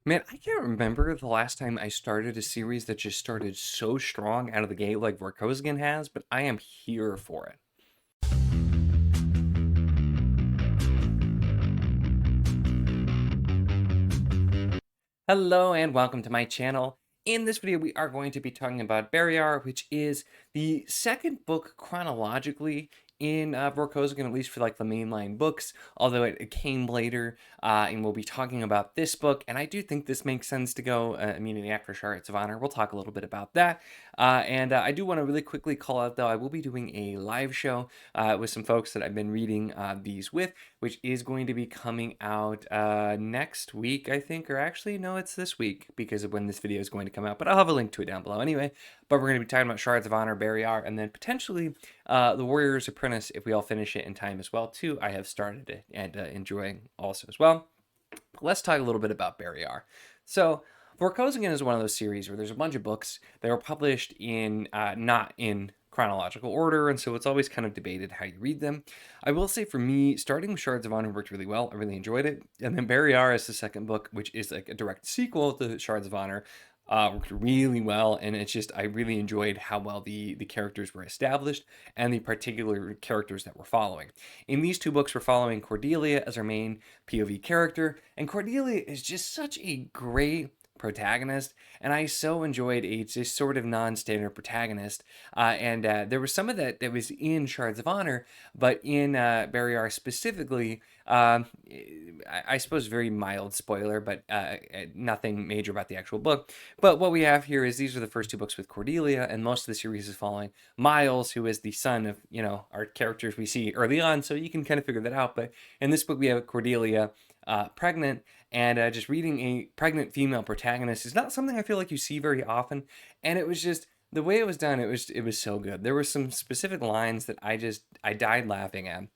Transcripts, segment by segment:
Man, I can't remember the last time I started a series that just started so strong out of the gate like Vorkosigan has, but I am here for it. Hello and welcome to my channel. In this video, we are going to be talking about Barrayar, which is the second book chronologically in Vorkosigan, at least for like the mainline books, although it came later, and we'll be talking about this book, and I do think this makes sense to go immediately after Chariots of Honor. We'll talk a little bit about that, and I do want to really quickly call out, though, I will be doing a live show with some folks that I've been reading these with, which is going to be coming out next week, I think, or actually, no, it's this week because of when this video is going to come out, but I'll have a link to it down below anyway. But we're going to be talking about Shards of Honor, Barrayar, and then potentially The Warrior's Apprentice if we all finish it in time as well, too. I have started it and enjoying also as well. But let's talk a little bit about Barrayar. So, Vorkosigan is one of those series where there's a bunch of books that were published in not in chronological order, and so it's always kind of debated how you read them. I will say for me, starting with Shards of Honor worked really well. I really enjoyed it. And then Barrayar is the second book, which is like a direct sequel to Shards of Honor. Worked really well, and it's just I really enjoyed how well the characters were established and the particular characters that we're following. In these two books, we're following Cordelia as our main POV character, and Cordelia is just such a great protagonist, and I so enjoyed a just sort of non-standard protagonist. And there was some of that was in Shards of Honor, but in Barrayar specifically, I suppose very mild spoiler, but nothing major about the actual book. But what we have here is these are the first two books with Cordelia, and most of the series is following Miles, who is the son of, our characters we see early on, so you can kind of figure that out. But in this book, we have Cordelia pregnant, and just reading a pregnant female protagonist is not something I feel like you see very often, and it was just the way it was done, it was so good. There were some specific lines that I died laughing at.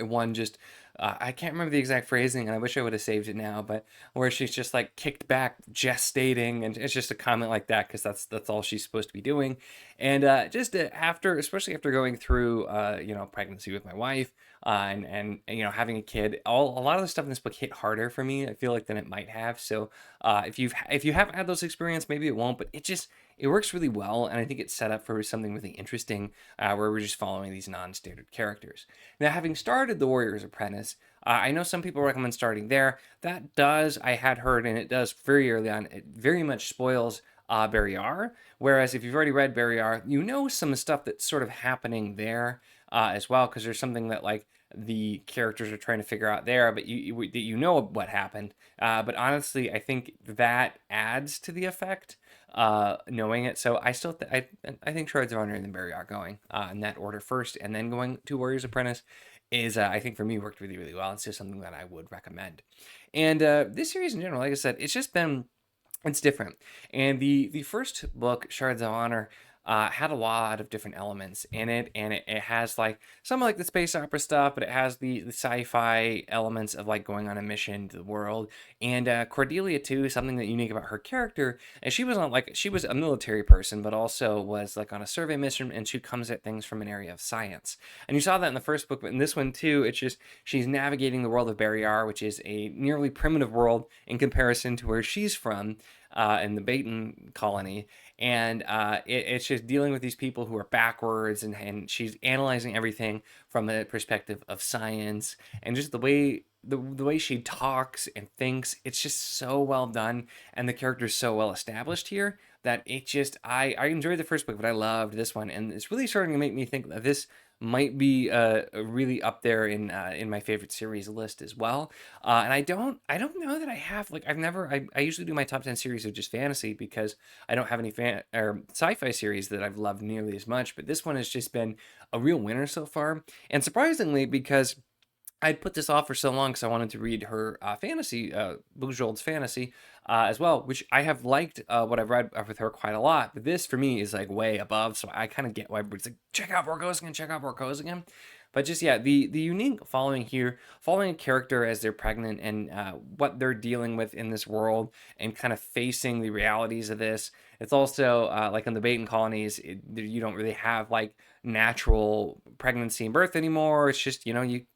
One just I can't remember the exact phrasing, and I wish I would have saved it now, but where she's just like kicked back gestating, and it's just a comment like that because that's all she's supposed to be doing. And just after, especially after going through pregnancy with my wife, and having a kid, a lot of the stuff in this book hit harder for me, I feel like, than it might have. So if you haven't had those experiences, maybe it won't, but it works really well, and I think it's set up for something really interesting, where we're just following these non-standard characters. Now, having started The Warrior's Apprentice, I know some people recommend starting there. That does, I had heard, and it does very early on, it very much spoils Barrayar, whereas if you've already read Barrayar, you know some stuff that's sort of happening there as well, because there's something that, like, the characters are trying to figure out there, but you know what happened. But honestly, I think that adds to the effect, knowing it. So I still I think Shards of Honor and then Barrayar going in that order first, and then going to Warrior's Apprentice is I think for me worked really, really well. It's just something that I would recommend. And this series in general, like I said, it's different. And the first book, Shards of Honor, had a lot of different elements in it, and it has like some like the space opera stuff, but it has the sci-fi elements of like going on a mission to the world. And Cordelia too, something that unique about her character, and she was a military person, but also was like on a survey mission, and she comes at things from an area of science. And you saw that in the first book, but in this one too, it's just she's navigating the world of Barrayar, which is a nearly primitive world in comparison to where she's from. In the Baton colony, and it's just dealing with these people who are backwards, and she's analyzing everything from the perspective of science, and just the way she talks and thinks, it's just so well done, and the character's so well established here that it just I enjoyed the first book, but I loved this one, and it's really starting to make me think that this might be really up there in my favorite series list as well. And I don't know that I have, like, I usually do my top 10 series of just fantasy because I don't have any fan or sci-fi series that I've loved nearly as much, but this one has just been a real winner so far. And surprisingly, because I'd put this off for so long because I wanted to read her fantasy, Bujold's fantasy, as well, which I have liked what I've read with her quite a lot. But this, for me, is like way above, so I kind of get why everybody's like, check out Vorkosigan, check out Vorkosigan. But just, yeah, the unique following here, following a character as they're pregnant and what they're dealing with in this world and kind of facing the realities of this. It's also like in the Baton colonies, you don't really have like natural pregnancy and birth anymore. It's just, you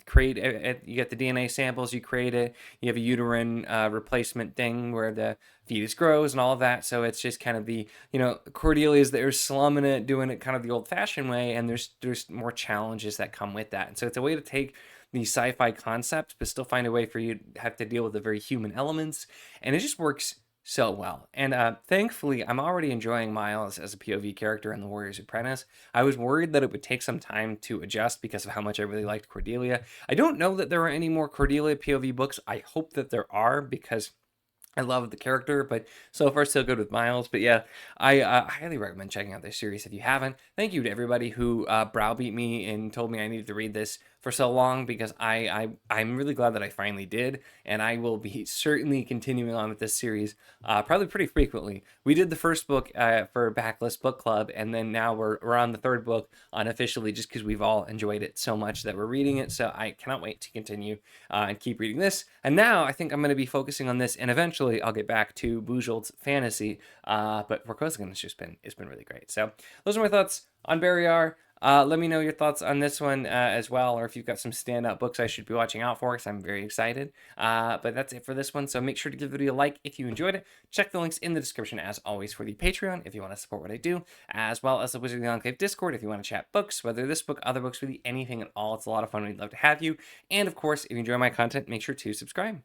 create it, you get the DNA samples, you create it, you have a uterine replacement thing where the fetus grows and all of that. So it's just kind of the, Cordelia's that are slumming it, doing it kind of the old fashioned way, and there's more challenges that come with that. And so it's a way to take these sci-fi concepts but still find a way for you to have to deal with the very human elements, and it just works so well. And thankfully, I'm already enjoying Miles as a POV character in The Warrior's Apprentice. I was worried that it would take some time to adjust because of how much I really liked Cordelia. I don't know that there are any more Cordelia POV books. I hope that there are, because I love the character, but so far so good with Miles. But yeah, I highly recommend checking out this series if you haven't. Thank you to everybody who browbeat me and told me I needed to read this for so long, because I'm really glad that I finally did, and I will be certainly continuing on with this series probably pretty frequently. We did the first book for Backlist Book Club, and then now we're on the third book unofficially, just because we've all enjoyed it so much that we're reading it. So I cannot wait to continue and keep reading this. And now I think I'm going to be focusing on this, and eventually I'll get back to Bujold's fantasy. But Vorkosigan it's been really great. So those are my thoughts on Barrayar. Let me know your thoughts on this one as well, or if you've got some standout books I should be watching out for, because I'm very excited. But that's it for this one, so make sure to give the video a like if you enjoyed it. Check the links in the description, as always, for the Patreon if you want to support what I do, as well as the Wizard of the Enclave Discord if you want to chat books, whether this book, other books, really anything at all. It's a lot of fun. We'd love to have you. And, of course, if you enjoy my content, make sure to subscribe.